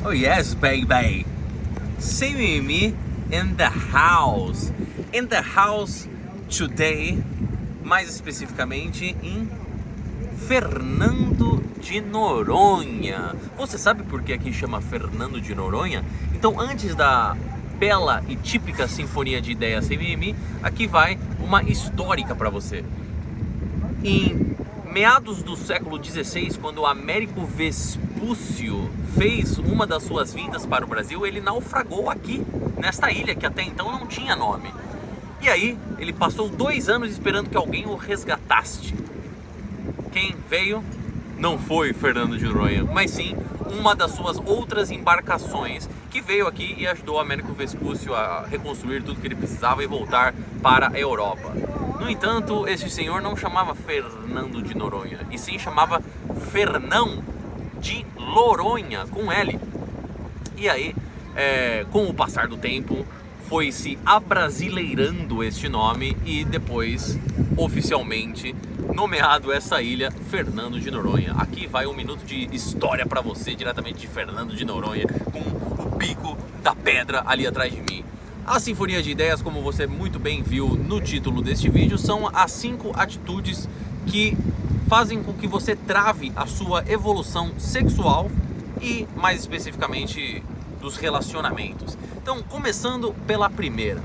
Oh yes, baby. Say me in the house. In the house today, mais especificamente em Fernando de Noronha. Você sabe por que aqui chama Fernando de Noronha? Então, antes da bela e típica sinfonia de ideias CMM, aqui vai uma histórica para você. Em meados do século XVI, quando Américo Vespúcio fez uma das suas vindas para o Brasil, ele naufragou aqui, nesta ilha que até então não tinha nome. E aí, ele passou 2 anos esperando que alguém o resgatasse. Quem veio não foi Fernando de Noronha, mas sim uma das suas outras embarcações, que veio aqui e ajudou Américo Vespúcio a reconstruir tudo que ele precisava e voltar para a Europa. No entanto, esse senhor não chamava Fernando de Noronha, e sim chamava Fernão de Loronha, com L. E aí, com o passar do tempo, foi se abrasileirando este nome e depois, oficialmente, nomeado essa ilha Fernando de Noronha. Aqui vai 1 minuto de história para você, diretamente de Fernando de Noronha, com o pico da pedra ali atrás de mim. A sinfonia de ideias, como você muito bem viu no título deste vídeo, são as 5 atitudes que fazem com que você trave a sua evolução sexual e, mais especificamente, dos relacionamentos. Então, começando pela primeira,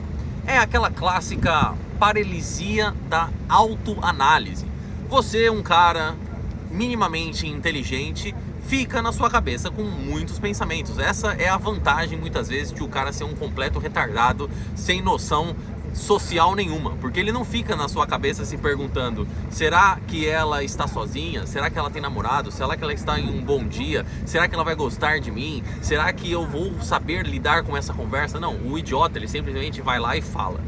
é aquela clássica paralisia da autoanálise. Você é um cara minimamente inteligente, fica na sua cabeça com muitos pensamentos. Essa é a vantagem, muitas vezes, de o cara ser um completo retardado, sem noção social nenhuma, porque ele não fica na sua cabeça se perguntando: será que ela está sozinha? Será que ela tem namorado? Será que ela está em um bom dia? Será que ela vai gostar de mim? Será que eu vou saber lidar com essa conversa? Não, o idiota, ele simplesmente vai lá e fala.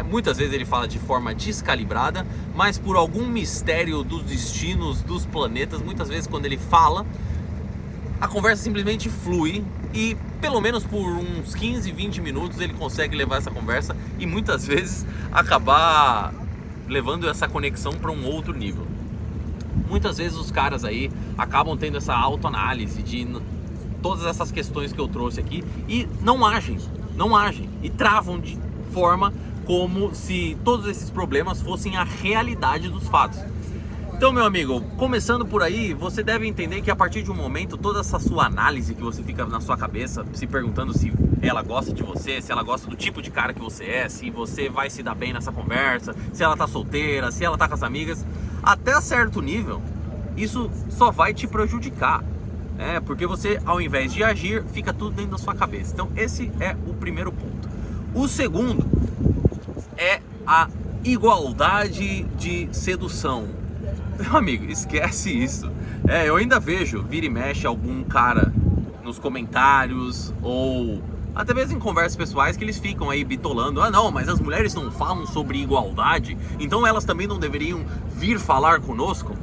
Muitas vezes ele fala de forma descalibrada, mas por algum mistério dos destinos dos planetas, muitas vezes quando ele fala, a conversa simplesmente flui e pelo menos por uns 15, 20 minutos ele consegue levar essa conversa e muitas vezes acabar levando essa conexão para um outro nível. Muitas vezes os caras aí acabam tendo essa autoanálise de todas essas questões que eu trouxe aqui e não agem e travam de forma como se todos esses problemas fossem a realidade dos fatos. Então, meu amigo, começando por aí, você deve entender que a partir de um momento, toda essa sua análise que você fica na sua cabeça, se perguntando se ela gosta de você, se ela gosta do tipo de cara que você é, se você vai se dar bem nessa conversa, se ela tá solteira, se ela tá com as amigas, até certo nível, isso só vai te prejudicar, porque você, ao invés de agir, fica tudo dentro da sua cabeça. Então, esse é o primeiro ponto. O segundo é a igualdade de sedução. Meu amigo, esquece isso. Eu ainda vejo, vira e mexe, algum cara nos comentários ou até mesmo em conversas pessoais que eles ficam aí bitolando: ah não, mas as mulheres não falam sobre igualdade, então elas também não deveriam vir falar conosco.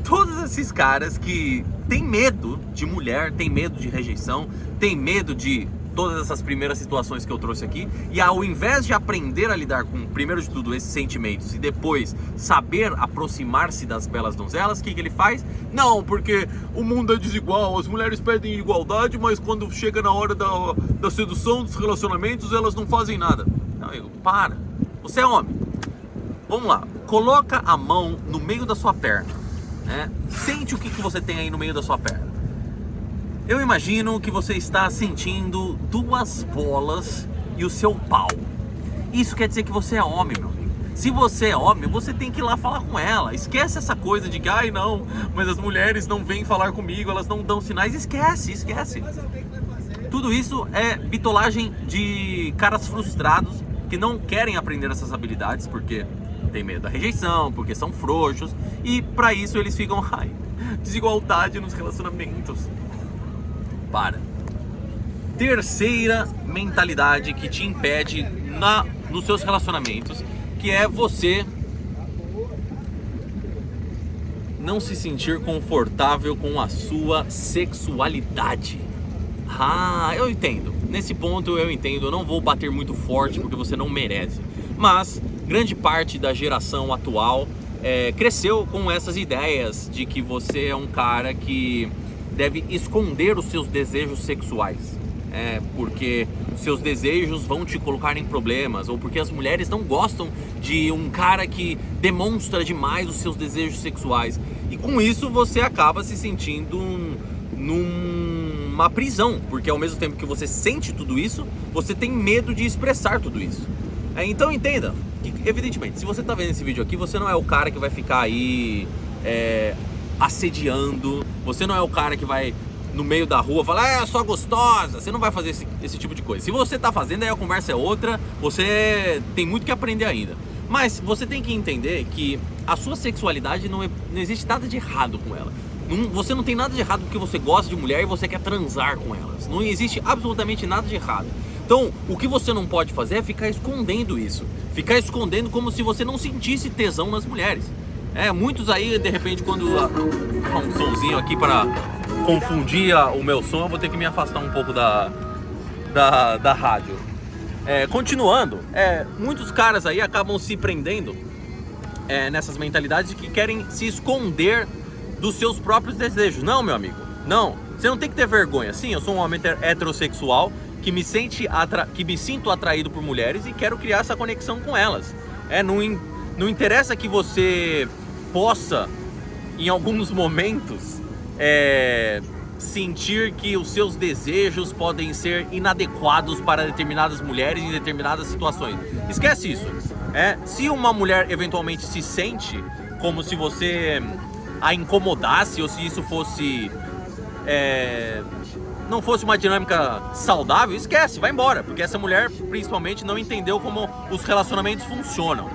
Todos esses caras que têm medo de mulher, têm medo de rejeição, têm medo de todas essas primeiras situações que eu trouxe aqui, e ao invés de aprender a lidar com, primeiro de tudo, esses sentimentos e depois saber aproximar-se das belas donzelas, o que ele faz? Não, porque o mundo é desigual, as mulheres pedem igualdade, mas quando chega na hora da sedução, dos relacionamentos, elas não fazem nada. Não, amigo, para, você é homem. Vamos lá, coloca a mão no meio da sua perna, sente o que você tem aí no meio da sua perna. Eu imagino que você está sentindo 2 bolas e o seu pau. Isso quer dizer que você é homem, meu amigo. Se você é homem, você tem que ir lá falar com ela. Esquece essa coisa de que, ai não, mas as mulheres não vêm falar comigo, elas não dão sinais. Esquece. Tudo isso é bitolagem de caras frustrados que não querem aprender essas habilidades porque tem medo da rejeição, porque são frouxos. E para isso eles ficam, desigualdade nos relacionamentos. Para. Terceira mentalidade que te impede nos seus relacionamentos, que é você não se sentir confortável com a sua sexualidade. Eu entendo. Nesse ponto eu entendo. Eu não vou bater muito forte porque você não merece. Mas grande parte da geração atual cresceu com essas ideias de que você é um cara que deve esconder os seus desejos sexuais. Porque seus desejos vão te colocar em problemas, ou porque as mulheres não gostam de um cara que demonstra demais os seus desejos sexuais. E com isso você acaba se sentindo numa prisão, porque ao mesmo tempo que você sente tudo isso, você tem medo de expressar tudo isso. Então entenda que, evidentemente, se você tá vendo esse vídeo aqui, você não é o cara que vai ficar aí assediando, você não é o cara que vai no meio da rua falar, só gostosa. Você não vai fazer esse tipo de coisa. Se você tá fazendo, aí a conversa é outra, você tem muito que aprender ainda. Mas você tem que entender que a sua sexualidade não existe nada de errado com ela. Você não tem nada de errado porque você gosta de mulher e você quer transar com elas. Não existe absolutamente nada de errado. Então, o que você não pode fazer é ficar escondendo isso. Ficar escondendo como se você não sentisse tesão nas mulheres. Muitos aí, de repente, quando um somzinho aqui para confundir o meu som, eu vou ter que me afastar um pouco da rádio. Continuando, muitos caras aí acabam se prendendo nessas mentalidades de que querem se esconder dos seus próprios desejos. Não, meu amigo, não. Você não tem que ter vergonha. Sim, eu sou um homem heterossexual que me sinto atraído por mulheres e quero criar essa conexão com elas. Não interessa que você possa, em alguns momentos, sentir que os seus desejos podem ser inadequados para determinadas mulheres em determinadas situações. Esquece isso. Se uma mulher eventualmente se sente como se você a incomodasse, ou se isso fosse não fosse uma dinâmica saudável, esquece, vai embora, porque essa mulher principalmente não entendeu como os relacionamentos funcionam.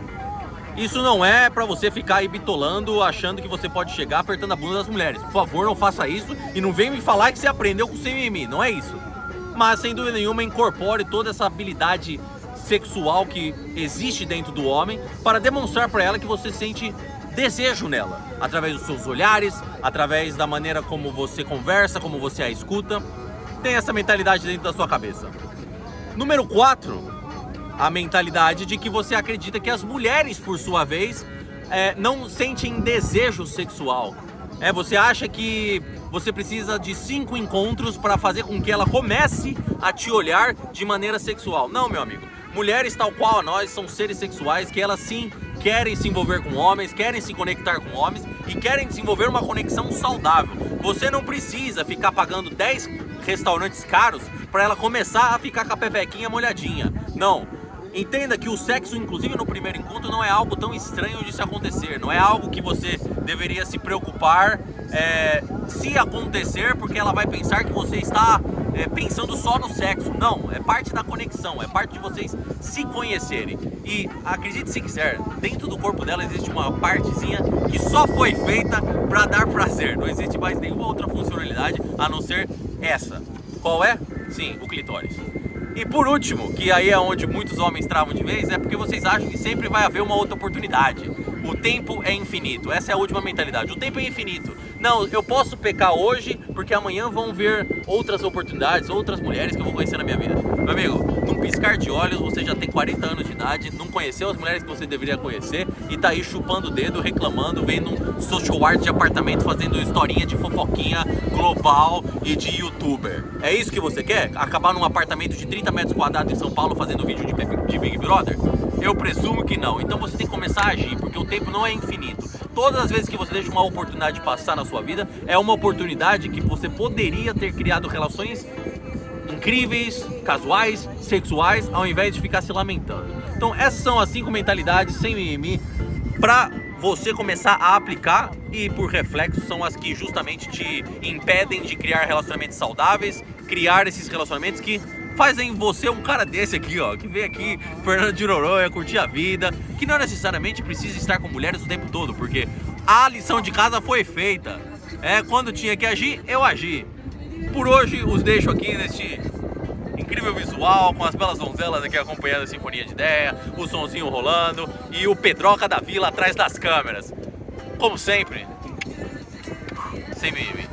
Isso não é pra você ficar aí bitolando, achando que você pode chegar apertando a bunda das mulheres. Por favor, não faça isso e não venha me falar que você aprendeu com o CMM, não é isso. Mas, sem dúvida nenhuma, incorpore toda essa habilidade sexual que existe dentro do homem para demonstrar pra ela que você sente desejo nela, através dos seus olhares, através da maneira como você conversa, como você a escuta. Tem essa mentalidade dentro da sua cabeça. Número 4. A mentalidade de que você acredita que as mulheres, por sua vez, não sentem desejo sexual. Você acha que você precisa de 5 encontros para fazer com que ela comece a te olhar de maneira sexual. Não, meu amigo. Mulheres, tal qual a nós, são seres sexuais que elas sim querem se envolver com homens, querem se conectar com homens e querem desenvolver uma conexão saudável. Você não precisa ficar pagando 10 restaurantes caros para ela começar a ficar com a pepequinha molhadinha. Não. Entenda que o sexo, inclusive no primeiro encontro, não é algo tão estranho de se acontecer. Não é algo que você deveria se preocupar se acontecer, porque ela vai pensar que você está pensando só no sexo. Não, é parte da conexão, é parte de vocês se conhecerem. E acredite se quiser, dentro do corpo dela existe uma partezinha que só foi feita para dar prazer. Não existe mais nenhuma outra funcionalidade a não ser essa. Qual é? Sim, o clitóris. E por último, que aí é onde muitos homens travam de vez, é porque vocês acham que sempre vai haver uma outra oportunidade. O tempo é infinito, essa é a última mentalidade. O tempo é infinito. Não, eu posso pecar hoje, porque amanhã vão vir outras oportunidades, outras mulheres que eu vou conhecer na minha vida. Meu amigo, num piscar de olhos, você já tem 40 anos de idade, não conheceu as mulheres que você deveria conhecer e tá aí chupando o dedo, reclamando, vendo um social art de apartamento, fazendo historinha de fofoquinha global e de youtuber. É isso que você quer? Acabar num apartamento de 30 metros quadrados em São Paulo fazendo vídeo de Big Brother? Eu presumo que não. Então você tem que começar a agir, porque o tempo não é infinito. Todas as vezes que você deixa uma oportunidade passar na sua vida, é uma oportunidade que você poderia ter criado relações incríveis, casuais, sexuais, ao invés de ficar se lamentando. Então essas são as 5 mentalidades sem mimimi pra você começar a aplicar e por reflexo são as que justamente te impedem de criar relacionamentos saudáveis, criar esses relacionamentos que fazem você um cara desse aqui, ó, que vem aqui, Fernando de Noronha, curtir a vida, que não necessariamente precisa estar com mulheres o tempo todo, porque a lição de casa foi feita. Quando tinha que agir, eu agi. Por hoje, os deixo aqui neste incrível visual, com as belas donzelas aqui acompanhando a sinfonia de ideia, o sonzinho rolando e o Pedroca da Vila atrás das câmeras. Como sempre, sem mimimi.